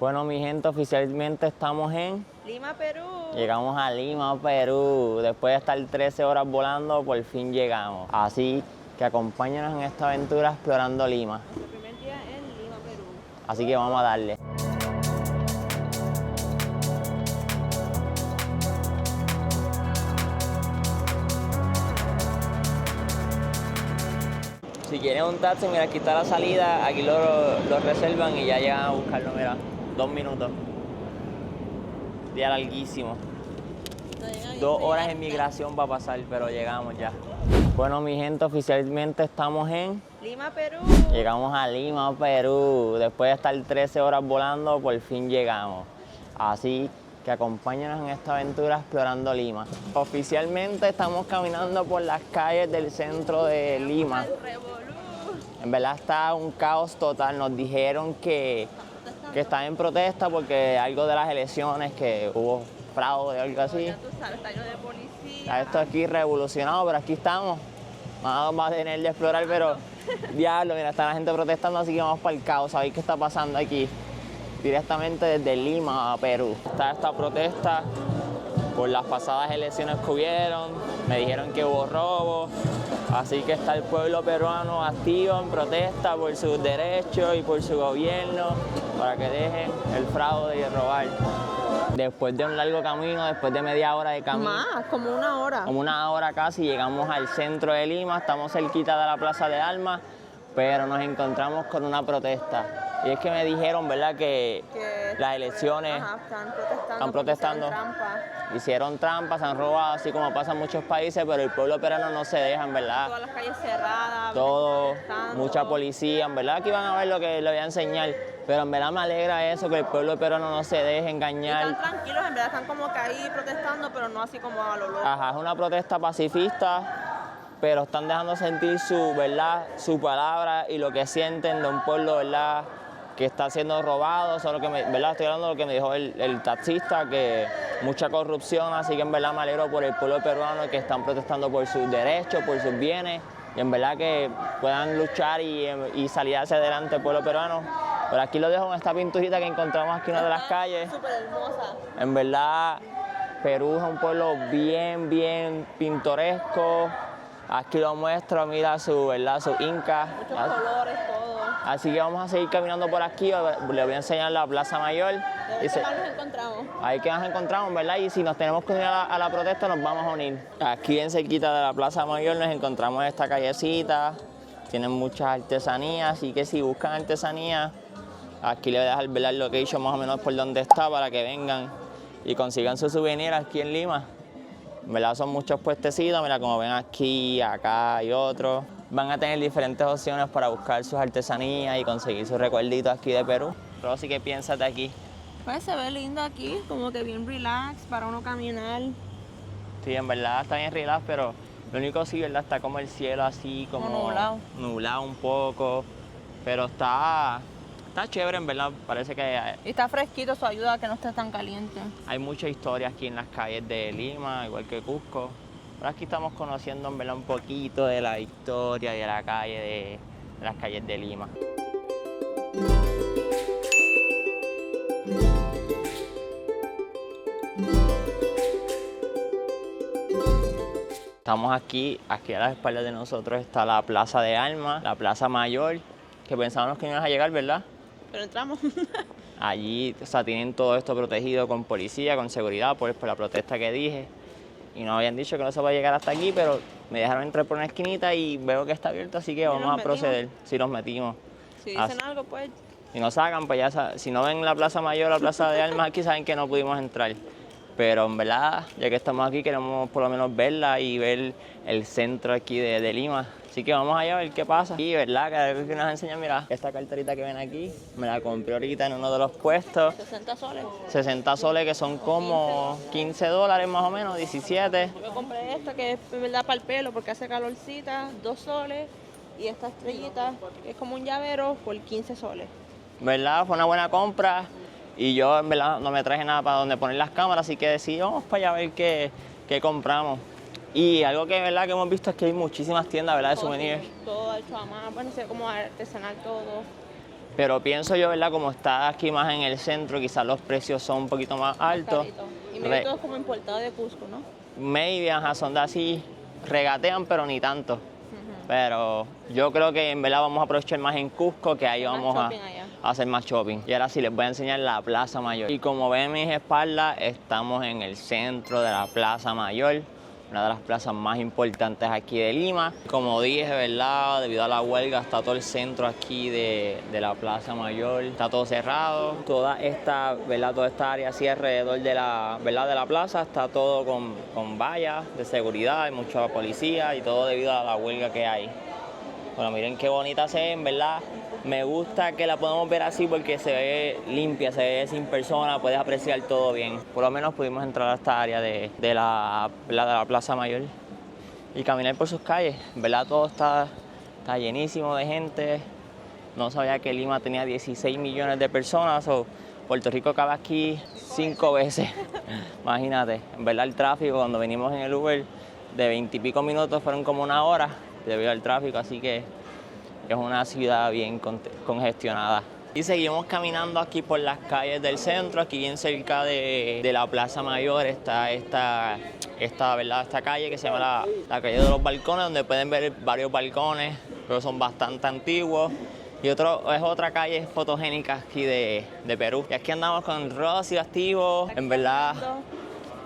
Bueno, mi gente, oficialmente estamos en Lima, Perú. Llegamos a Lima, Perú. Después de estar 13 horas volando, por fin llegamos. Así que acompáñanos en esta aventura explorando Lima. Nuestro primer día en Lima, Perú. Así que vamos a darle. Si quieren un taxi, mira, aquí está la salida, aquí lo reservan y ya llegan a buscarlo, mira, 2 minutos. Día larguísimo. 2 horas en migración va a pasar, pero llegamos ya. Bueno, mi gente, oficialmente estamos en Lima, Perú. Llegamos a Lima, Perú. Después de estar 13 horas volando, por fin llegamos. Así que acompáñanos en esta aventura explorando Lima. Oficialmente estamos caminando por las calles del centro de Lima. En verdad está un caos total. Nos dijeron que están en protesta porque algo de las elecciones, que hubo fraude o algo así. Ya tú sabes, está lleno de policía. Está esto aquí revolucionado, pero aquí estamos. Vamos a tener de explorar, pero diablo, mira, está la gente protestando, así que vamos para el caos. ¿Sabéis qué está pasando aquí? Directamente desde Lima a Perú. Está esta protesta por las pasadas elecciones que hubieron. Me dijeron que hubo robo. Así que está el pueblo peruano activo en protesta por sus derechos y por su gobierno para que dejen el fraude y el robar. Después de un largo camino, después de media hora de camino. Más, como una hora. Como una hora casi, llegamos al centro de Lima, estamos cerquita de la Plaza de Armas, pero nos encontramos con una protesta. Y es que me dijeron, ¿verdad?, que las elecciones están protestando. Hicieron trampas, se han robado, así como pasa en muchos países, pero el pueblo peruano no se deja, en verdad. Todas las calles cerradas. Todo, mucha policía, en verdad que iban a ver lo que les voy a enseñar. Pero en verdad me alegra eso, que el pueblo peruano no se deje engañar. Están tranquilos, en verdad están como que ahí protestando, pero no así como a lo loco. Ajá, es una protesta pacifista, pero están dejando sentir su, ¿verdad?, su palabra y lo que sienten de un pueblo, ¿verdad?, que está siendo robado. Eso es lo que ¿verdad?, estoy hablando de lo que me dijo el taxista, que mucha corrupción, así que en verdad me alegro por el pueblo peruano que están protestando por sus derechos, por sus bienes, y en verdad que puedan luchar y salir hacia adelante el pueblo peruano. Pero aquí lo dejo en esta pinturita que encontramos aquí en una de las calles. Súper hermosa. En verdad, Perú es un pueblo bien pintoresco. Aquí lo muestro, mira su, ¿verdad?, su inca. Muchos colores, todo. Así que vamos a seguir caminando por aquí. Les voy a enseñar la Plaza Mayor. ¿Qué más nos encontramos? Ahí que nos encontramos, ¿verdad? Y si nos tenemos que unir a la protesta, nos vamos a unir. Aquí en cerquita de la Plaza Mayor nos encontramos esta callecita. Tienen muchas artesanías, así que si buscan artesanías, aquí les voy a dejar ver el location más o menos por donde está para que vengan y consigan su souvenir aquí en Lima. En verdad son muchos puestecitos, mira, como ven aquí, acá y otros. Van a tener diferentes opciones para buscar sus artesanías y conseguir sus recuerditos aquí de Perú. Rosy, ¿qué piensas de aquí? Pues se ve lindo aquí, como que bien relax para uno caminar. Sí, en verdad está bien relax, pero lo único sí, ¿verdad?, está como el cielo así, como nublado un poco, pero está chévere, en verdad. Parece que Y está fresquito, eso ayuda a que no esté tan caliente. hay mucha historia aquí en las calles de Lima, igual que Cusco. Pero aquí estamos conociendo, en verdad, un poquito de la historia de la calle, de las calles de Lima. Estamos aquí a las espaldas de nosotros está la Plaza de Armas, la Plaza Mayor, que pensábamos que no ibas a llegar, ¿verdad? Pero entramos. Allí, o sea, tienen todo esto protegido con policía, con seguridad, por la protesta que dije. Y nos habían dicho que no se va a llegar hasta aquí, pero me dejaron entrar por una esquinita y veo que está abierto, así que vamos a proceder. Si nos metimos. Si dicen algo, pues... Si nos sacan, pues ya saben. Si no ven la Plaza Mayor, la Plaza de Armas, aquí saben que no pudimos entrar. Pero en verdad, ya que estamos aquí, queremos por lo menos verla y ver el centro aquí de Lima. Así que vamos allá a ver qué pasa. Y verdad, cada vez que nos enseñan, mira, esta carterita que ven aquí, me la compré ahorita en uno de los puestos. 60 soles. 60 soles, que son como $15 más o menos, 17. Yo me compré esta que es verdad para el pelo porque hace calorcita, 2 soles. Y esta estrellita, que es como un llavero, por 15 soles. ¿Verdad? Fue una buena compra. Y yo, en verdad, no me traje nada para donde poner las cámaras, así que decidí, vamos para allá a ver qué compramos. Y algo que, ¿verdad?, que hemos visto es que hay muchísimas tiendas, ¿verdad?, de souvenirs. Todo hecho a mano, bueno, sé como artesanal todo. Pero pienso yo, ¿verdad? Como está aquí más en el centro, quizás los precios son un poquito más altos. Carito. Y me todo es como importado de Cusco, ¿no? Maybe, ajá, son de así, regatean, pero ni tanto. Pero yo creo que en verdad vamos a aprovechar más en Cusco, que ahí Más vamos shopping allá. a hacer más shopping. Y ahora sí les voy a enseñar la Plaza Mayor. Y como ven en mis espaldas, estamos en el centro de la Plaza Mayor, una de las plazas más importantes aquí de Lima. Como dije, ¿verdad? Debido a la huelga está todo el centro aquí de la Plaza Mayor, está todo cerrado. Toda esta, ¿verdad? Toda esta área así alrededor de la, ¿verdad? De la plaza está todo con vallas de seguridad, hay mucha policía y todo debido a la huelga que hay. Bueno, miren qué bonita se ve, en verdad. Me gusta que la podemos ver así porque se ve limpia, se ve sin persona, puedes apreciar todo bien. Por lo menos pudimos entrar a esta área de la Plaza Mayor y caminar por sus calles. En verdad todo está llenísimo de gente. No sabía que Lima tenía 16 millones de personas. Puerto Rico cabe aquí 5 veces. Imagínate, en verdad el tráfico cuando venimos en el Uber de 20 y pico minutos fueron como 1 hora debido al tráfico, así que es una ciudad bien congestionada. Y seguimos caminando aquí por las calles del centro, aquí bien cerca de la Plaza Mayor está esta calle que se llama la calle de los balcones, donde pueden ver varios balcones, pero son bastante antiguos. Y es otra calle fotogénica aquí de Perú. Y aquí andamos con Rosy activo, en verdad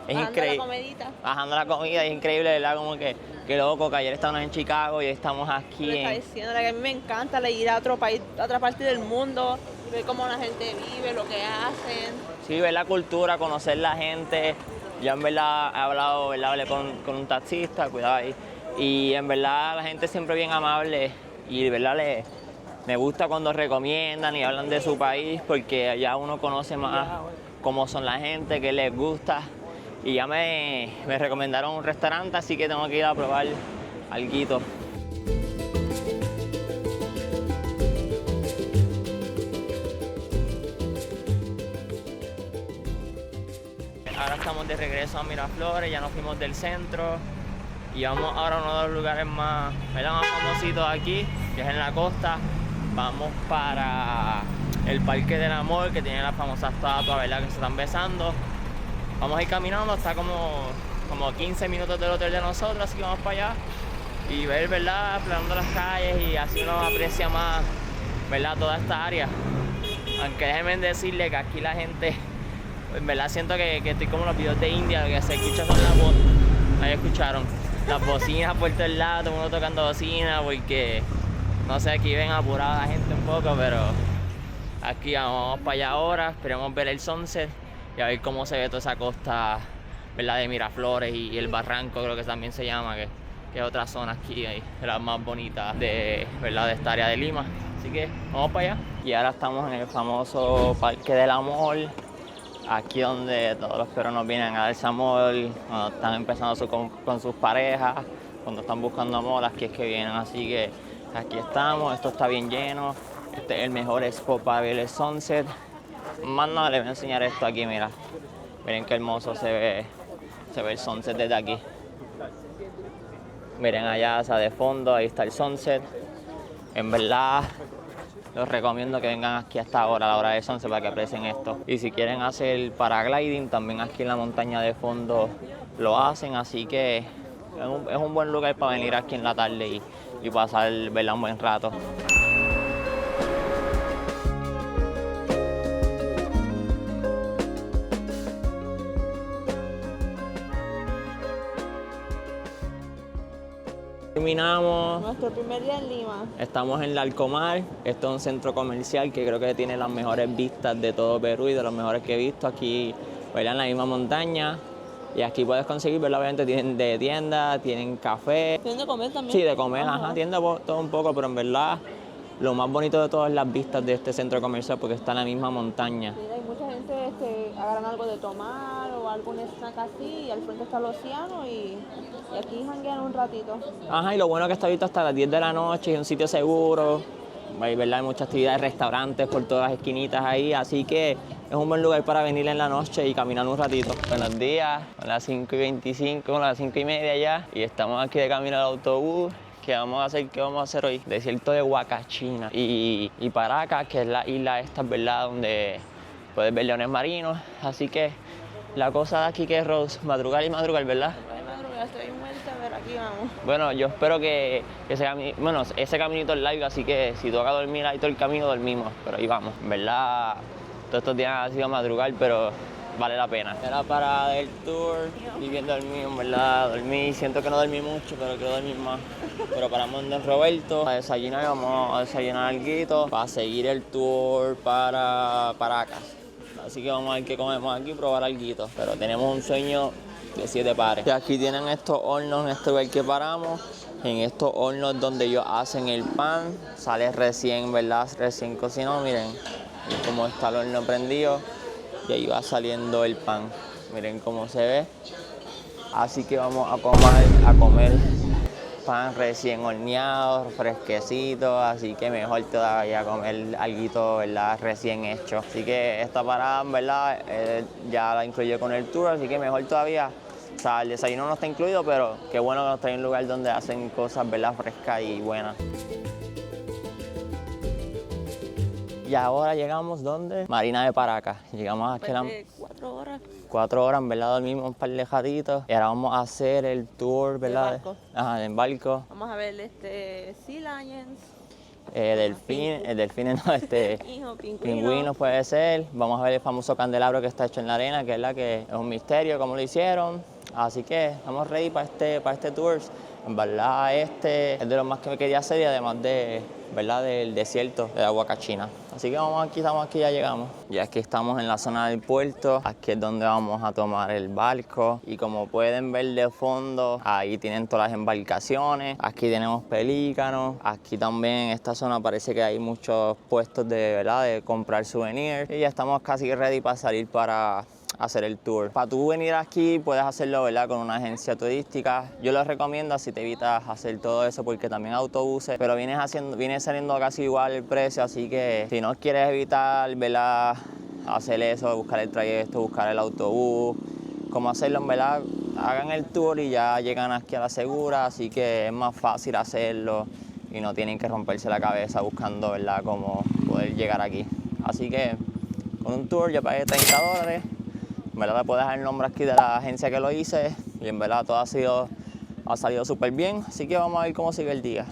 es increíble. Bajando la comida, es increíble, ¿verdad? Como que qué loco, que ayer estábamos en Chicago y estamos aquí. Me está diciendo que a mí me encanta ir a otro país, a otra parte del mundo, ver cómo la gente vive, lo que hacen. Sí, ver la cultura, conocer la gente. Yo en verdad he hablado, ¿verdad? Hablé con un taxista, cuidado ahí. Y en verdad la gente siempre bien amable y de verdad me gusta cuando recomiendan y hablan de su país porque allá uno conoce más cómo son la gente, qué les gusta. Y ya me recomendaron un restaurante, así que tengo que ir a probar alguito. Ahora estamos de regreso a Miraflores, ya nos fuimos del centro y vamos ahora a uno de los lugares más famositos aquí, que es en la costa. Vamos para el Parque del Amor, que tiene las famosas estatuas, ¿verdad? Que se están besando. Vamos a ir caminando hasta como 15 minutos del hotel de nosotros, así que vamos para allá y ver, ¿verdad? Explorando las calles y así uno aprecia más, ¿verdad? Toda esta área. Aunque déjenme decirle que aquí la gente, en verdad siento que estoy como los videos de India, lo que se escucha son las voces. Ahí escucharon las bocinas por todos lados, todo el mundo tocando bocina, porque no sé, aquí ven apurada la gente un poco, pero aquí vamos para allá ahora, esperemos ver el sunset y a ver cómo se ve toda esa costa, ¿verdad? De Miraflores y el Barranco, creo que también se llama, que es otra zona aquí, de las más bonitas ¿verdad? De esta área de Lima. Así que vamos para allá. Y ahora estamos en el famoso Parque del Amor, aquí donde todos los peruanos vienen a darse amor, cuando están empezando con sus parejas, cuando están buscando amor, aquí es que vienen. Así que aquí estamos, esto está bien lleno, este es el mejor spot para ver el sunset. Más nada, les voy a enseñar esto aquí, mira. Miren qué hermoso se ve el sunset desde aquí. Miren allá, o sea, de fondo, ahí está el sunset. En verdad, les recomiendo que vengan aquí hasta ahora, a la hora del sunset, para que aprecien esto. Y si quieren hacer paragliding, también aquí en la montaña de fondo lo hacen, así que es un buen lugar para venir aquí en la tarde y pasar, ¿verdad? Un buen rato. Terminamos. Nuestro primer día en Lima. Estamos en Larcomar. Esto es un centro comercial que creo que tiene las mejores vistas de todo Perú y de los mejores que he visto aquí, ¿verdad? En la misma montaña. Y aquí puedes conseguir, ¿verdad? Obviamente tienen de tienda, tienen café. ¿Tienen de comer también? Sí, de comer, ajá, tienda todo un poco, pero en verdad lo más bonito de todo es las vistas de este centro comercial porque está en la misma montaña. Sí, hay mucha gente que agarran algo de tomar o algún snack así y al frente está el océano y aquí janguean un ratito. Ajá, y lo bueno que está abierto hasta las 10 de la noche, es un sitio seguro, ¿verdad? Hay muchas actividades, restaurantes por todas las esquinitas ahí, así que es un buen lugar para venir en la noche y caminar un ratito. Buenos días, son las 5:25, las 5:30 ya, y estamos aquí de camino al autobús. ¿Qué vamos a hacer hoy? Desierto de Huacachina y Paracas, que es la isla esta, ¿verdad? Donde puedes ver leones marinos. Así que la cosa de aquí que es Rose, madrugar, ¿verdad? Estoy muerta, pero aquí vamos. Bueno, yo espero que ese caminito es largo, así que si toca dormir ahí todo el camino, dormimos. Pero ahí vamos, ¿verdad? Todos estos días han sido madrugar, pero vale la pena. Era para del tour, y bien dormido, ¿verdad? Dormí, siento que no dormí mucho, pero quiero dormir más. Pero paramos en Don Roberto a desayunar, vamos a desayunar alguito para seguir el tour para Paracas. Así que vamos a ver qué comemos aquí, probar alguito. Pero tenemos un sueño de 7 pares. Y aquí tienen estos hornos en este lugar que paramos. En estos hornos donde ellos hacen el pan, sale recién, ¿verdad? Recién cocinado, miren cómo está el horno prendido. Y ahí va saliendo el pan. Miren cómo se ve. Así que vamos a comer pan recién horneado, fresquecito. Así que mejor todavía comer alguito, ¿verdad? Recién hecho. Así que esta parada, ¿verdad? Ya la incluye con el tour, así que mejor todavía. O sea, el desayuno no está incluido, pero qué bueno que nos traen un lugar donde hacen cosas, ¿verdad? Frescas y buenas. Y ahora llegamos, ¿dónde? Marina de Paracas. Llegamos aquí a la... 4 horas. 4 horas, ¿verdad? Dormimos un par de ratitos. Y ahora vamos a hacer el tour, ¿verdad? De barco. Ajá, en barco. Vamos a ver Sea Lions. Delfines, no, pingüinos puede ser. Vamos a ver el famoso candelabro que está hecho en la arena, que es es un misterio cómo lo hicieron. Así que estamos ready para este tour. En verdad, es de los más que me quería hacer y además ¿verdad? Del desierto de Huacachina. Así que estamos aquí, ya llegamos. Y aquí estamos en la zona del puerto. Aquí es donde vamos a tomar el barco. Y como pueden ver de fondo, ahí tienen todas las embarcaciones. Aquí tenemos pelícanos. Aquí también en esta zona parece que hay muchos puestos ¿verdad? De comprar souvenirs. Y ya estamos casi ready para salir para hacer el tour. Para tú venir aquí puedes hacerlo, ¿verdad? Con una agencia turística. Yo lo recomiendo, así te evitas hacer todo eso porque también autobuses, pero viene saliendo casi igual el precio, así que si no quieres evitar, ¿verdad? Hacer eso, buscar el trayecto, buscar el autobús, cómo hacerlo, ¿verdad? Hagan el tour y ya llegan aquí a la segura, así que es más fácil hacerlo y no tienen que romperse la cabeza buscando, ¿verdad? Cómo poder llegar aquí. Así que con un tour yo pagué $30. En verdad le puedo dejar el nombre aquí de la agencia que lo hice y en verdad todo ha salido súper bien, así que vamos a ver cómo sigue el día.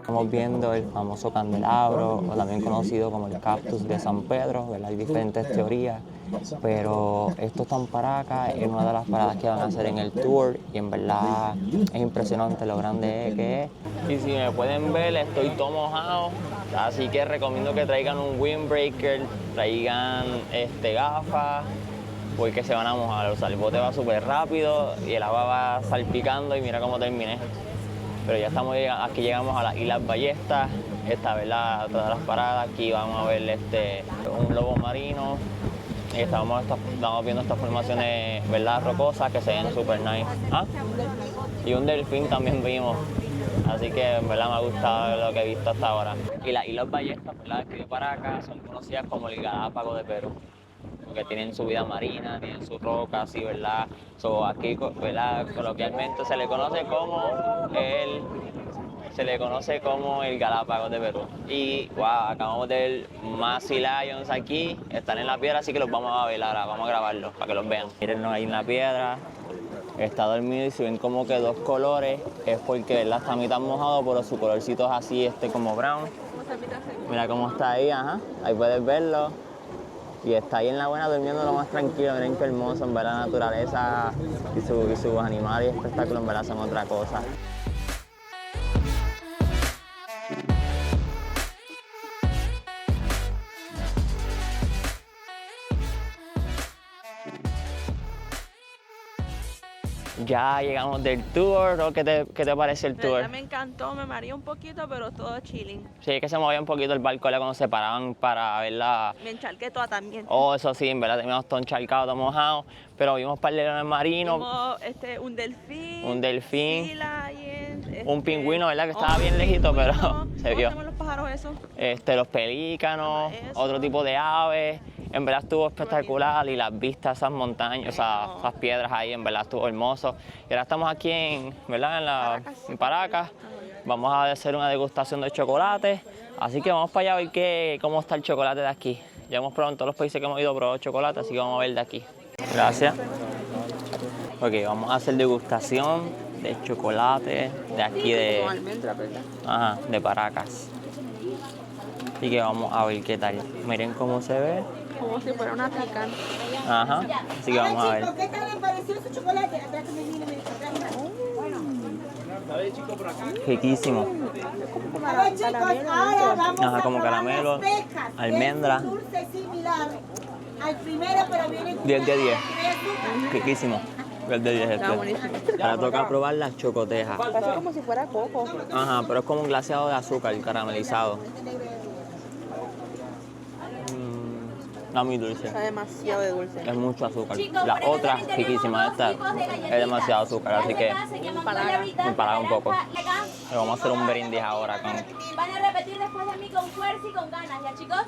Estamos viendo el famoso candelabro, o también conocido como el cactus de San Pedro, ¿verdad? Hay diferentes teorías, pero esto está en Paracas, es una de las paradas que van a hacer en el tour y en verdad es impresionante lo grande que es. Y si me pueden ver, estoy todo mojado, así que recomiendo que traigan un windbreaker, traigan gafas, porque se van a mojar. O sea, el bote va súper rápido y el agua va salpicando y mira cómo terminé. Pero ya aquí llegamos a las Islas Ballestas, esta es otra de las paradas. Aquí vamos a ver un lobo marino y estamos viendo estas formaciones, ¿verdad? Rocosas que se ven súper nice. ¿Ah? Y un delfín también vimos, así que en verdad me ha gustado lo que he visto hasta ahora. Y las Islas Ballestas, ¿verdad? Que de Paracas son conocidas como el Galápago de Perú, porque tienen su vida marina, tienen sus rocas, y ¿verdad? Aquí, ¿verdad? Coloquialmente se le conoce como el Galápagos de Perú. Y wow, acabamos de ver más Sea Lions aquí, están en la piedra, así que los vamos a ver ahora, vamos a grabarlos para que los vean. Mírenlo ahí en la piedra, está dormido y si ven como que 2 colores, es porque, ¿verdad? Está mitad mojado, pero su colorcito es así, como brown. Mira cómo está ahí, ajá, ahí puedes verlo. Y está ahí en la buena durmiendo lo más tranquilo. Miren qué hermoso, en verdad, la naturaleza y sus animales y espectáculos, en verdad, son otra cosa. Ya llegamos del tour, ¿no? ¿Qué te parece el tour? Me encantó, me mareé un poquito, pero todo chilling. Sí, es que se movía un poquito el barco cuando se paraban para verla. Me encharqué toda también. Oh, eso sí, en verdad, teníamos todo encharcado, todo mojado, pero vimos un par de leones marinos. Vimos un delfín. Un delfín. Sea Lions, un pingüino, ¿verdad? Que estaba bien lejito, pero se vio. ¿Cómo se llaman los pájaros esos? Los pelícanos, otro tipo de aves. En verdad estuvo espectacular y las vistas, esas montañas, esas piedras ahí, en verdad estuvo hermoso. Y ahora estamos aquí ¿verdad? En Paracas. Vamos a hacer una degustación de chocolate. Así que vamos para allá a ver cómo está el chocolate de aquí. Ya hemos probado en todos los países que hemos ido a probar chocolate, así que vamos a ver de aquí. Gracias. Ok, vamos a hacer degustación de chocolate de aquí de... almendra, ¿verdad? Ajá, de Paracas. Así que vamos a ver qué tal. Miren cómo se ve. Como si fuera una pican. Ajá, así que vamos a ver. ¿Qué tal les pareció su chocolate? Atrás que me viene, Riquísimo. A ver, chicos, ahora vamos Ajá, a como probar caramelo, las pecas. almendra. Es un dulce similar al primero, pero viene con 10 de 10. azúcar. Riquísimo. 10 de 10 Está este. buenísimo. Ahora toca probar las chocotejas. Parece como si fuera coco. Ajá, pero es como un glaseado de azúcar caramelizado. Está muy dulce. Está demasiado de dulce. Es mucho azúcar. La otra, riquísima, esta es demasiado azúcar, así que me empalaga un poco. Pero vamos a hacer un brindis ahora con... Van a repetir después de mí con fuerza y con ganas, ¿ya, chicos?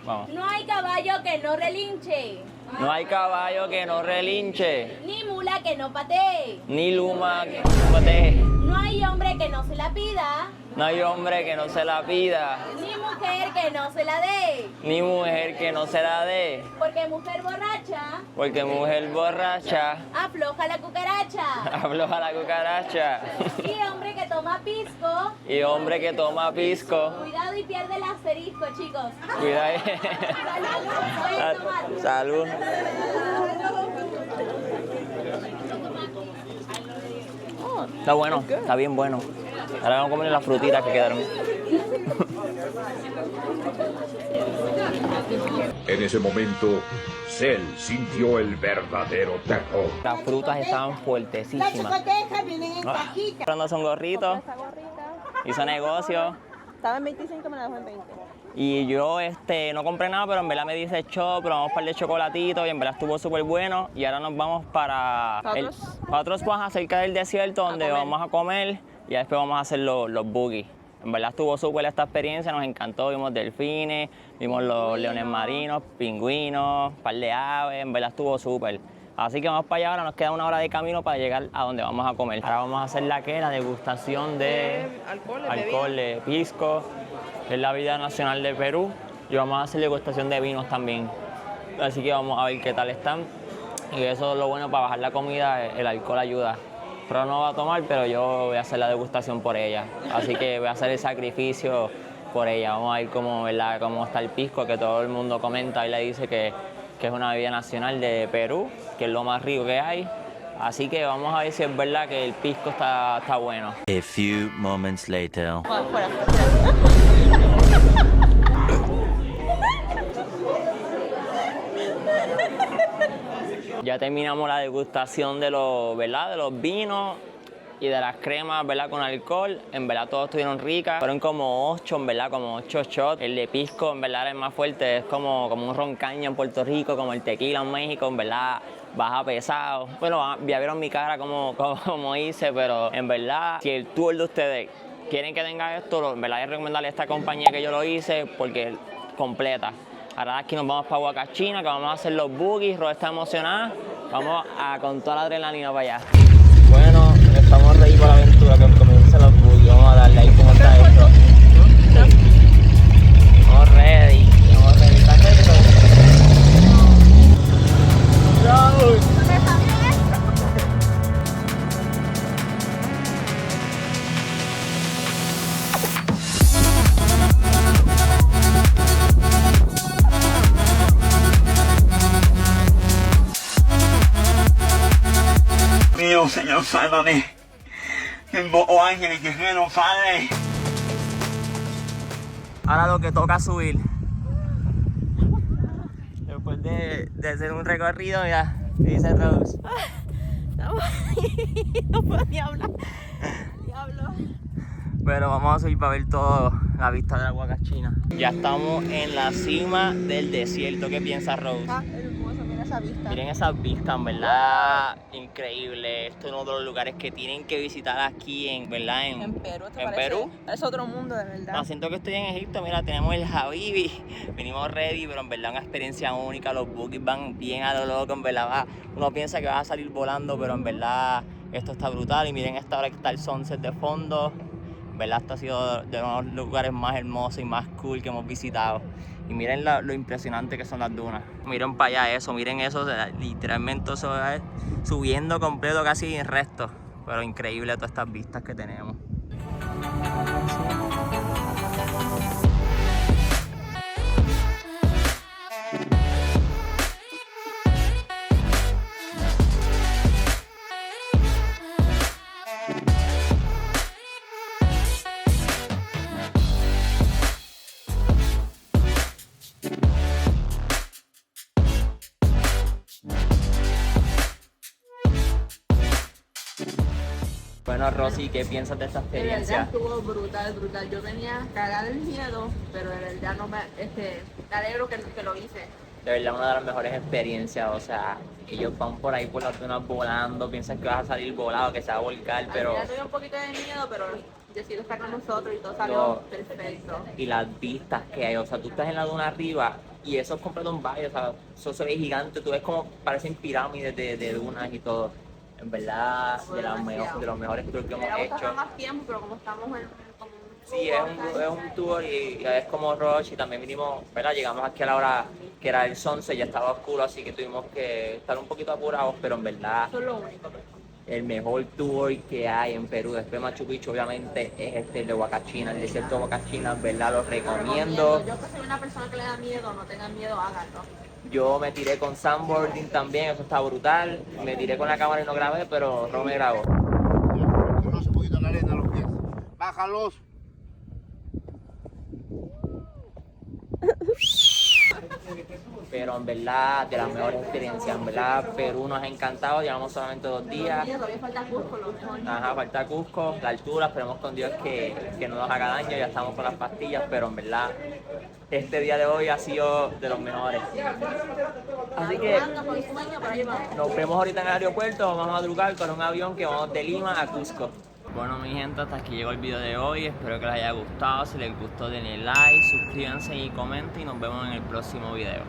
Vamos. No hay caballo que no relinche, No hay caballo que no relinche, ni mula que no patee, ni luma que no patee, no hay hombre que no se la pida, no hay hombre que no se la pida, ni mujer que no se la dé, ni mujer que no se la dé, porque mujer borracha porque mujer borracha afloja la cucaracha, afloja la cucaracha, y hombre que toma pisco, y hombre que toma pisco, cuidado y pierde el asterisco, chicos. cuida ahí. Pueden tomar. Salud. Está bueno, está bien bueno. Ahora vamos a comer las frutitas que quedaron. En ese momento, Cell sintió el verdadero terror. Las frutas estaban Las fuertesísimas. chocotejas vienen en Ah, cajitas. comprando son gorritos, Esta gorrita. hizo negocio. Estaba en 25, me la dejó en 20. Y yo no compré nada, pero en verdad me dice shop, probamos un par de chocolatitos y en verdad estuvo súper bueno. Y ahora nos vamos para otros spas cerca del desierto donde comer. vamos a comer y después vamos a hacer los boogies. En verdad estuvo súper esta experiencia, nos encantó, vimos delfines, vimos los leones marinos, pingüinos, un par de aves, en verdad estuvo súper. Así que vamos para allá, ahora nos queda 1 hora de camino para llegar a donde vamos a comer. Ahora vamos a hacer la degustación de alcohol, de pisco, es la bebida nacional de Perú. Y vamos a hacer degustación de vinos también. Así que vamos a ver qué tal están. Y eso es lo bueno para bajar la comida, el alcohol ayuda. Pero no va a tomar, pero yo voy a hacer la degustación por ella. Así que voy a hacer el sacrificio por ella. Vamos a ver cómo está el pisco, que todo el mundo comenta y le dice que es una bebida nacional de Perú, que es lo más rico que hay. Así que vamos a ver si es verdad que el pisco está bueno. A few moments later. Ya terminamos la degustación de ¿verdad? De los vinos y de las cremas, ¿verdad? Con alcohol. En verdad todos estuvieron ricas. Fueron como 8, en verdad, como 8 shots. El de pisco, en verdad, era el más fuerte. Es como un roncaña en Puerto Rico, como el tequila en México, en verdad, baja pesado. Bueno, ya vieron mi cara como hice, pero en verdad, si el tour de ustedes quieren que tenga esto, en verdad es recomendable esta compañía que yo lo hice porque es completa. Ahora aquí nos vamos para Huacachina, que vamos a hacer los boogies. Ro está emocionada. Vamos con toda la adrenalina para allá. Bueno, estamos ready para la aventura que comienzan los boogies. Vamos a darle ahí cómo está esto. Estamos ready. ¿Estás ready? Raúl. Mío, Señor, sálvame. Invoco ángeles guerreros, Padre. Ahora lo que toca subir. Después de hacer un recorrido, ya, ¿qué dice Rose? No puedo ni hablar. Diablo. Pero vamos a subir para ver toda la vista de la Huacachina. Ya estamos en la cima del desierto. ¿Qué piensa Rose? Hermoso, mira esa vista. Miren esas vistas, en verdad, increíble. Esto es uno de los lugares que tienen que visitar aquí, ¿verdad? En Perú, esto ¿En parece, Perú? parece otro mundo, de verdad. No, siento que estoy en Egipto, mira, tenemos el Habibi, venimos ready, pero en verdad una experiencia única, los bookies van bien a lo loco, en verdad, uno piensa que va a salir volando, pero en verdad esto está brutal. Y miren esta hora que está el sunset de fondo, en verdad esto ha sido de uno de los lugares más hermosos y más cool que hemos visitado. Y miren lo impresionante que son las dunas. Miren para allá eso, miren eso, o sea, literalmente eso es subiendo completo casi en resto, pero increíble todas estas vistas que tenemos. Bueno, Rosy, ¿qué piensas de esta De verdad experiencia? estuvo brutal, brutal. Yo venía cagada del miedo, pero de verdad no me alegro que lo hice. De verdad, una de las mejores experiencias, o sea, ellos van por ahí por las dunas volando, piensan que vas a salir volado, que se va a volcar, pero... Al final tuve un poquito de miedo, pero decidió estar con nosotros y todo salió No. perfecto. Y las vistas que hay, o sea, tú estás en la duna arriba y eso es completo un valle, o sea, eso se ve gigante, tú ves como parecen pirámides de dunas y todo. En verdad, de los mejores tours que Me hemos hubiera gustado hecho. más tiempo, pero como estamos en como un Sí, es un tour y es como rush y también vinimos, ¿verdad? Llegamos aquí a la hora que era el sunset, ya estaba oscuro, así que tuvimos que estar un poquito apurados, pero en verdad Eso es lo único. el mejor tour que hay en Perú, después de Machu Picchu, obviamente, es el de Huacachina, el desierto de Huacachina, en verdad lo recomiendo. Yo que soy una persona que le da miedo, no tengan miedo, háganlo. Yo me tiré con sandboarding también, eso está brutal. Me tiré con la cámara y no grabé, pero no me grabó. Conoce un poquito la arena a los pies. Bájalos. Pero en verdad, de las mejores experiencias, en verdad, Perú nos ha encantado, llevamos solamente 2 días. Todavía falta Cusco, lo mejor. Ajá, falta Cusco, la altura, esperemos con Dios que no nos haga daño, ya estamos con las pastillas, pero en verdad, este día de hoy ha sido de los mejores. Así que nos vemos ahorita en el aeropuerto, vamos a madrugar con un avión que vamos de Lima a Cusco. Bueno, mi gente, hasta aquí llegó el video de hoy, espero que les haya gustado, si les gustó denle like, suscríbanse y comenten y nos vemos en el próximo video.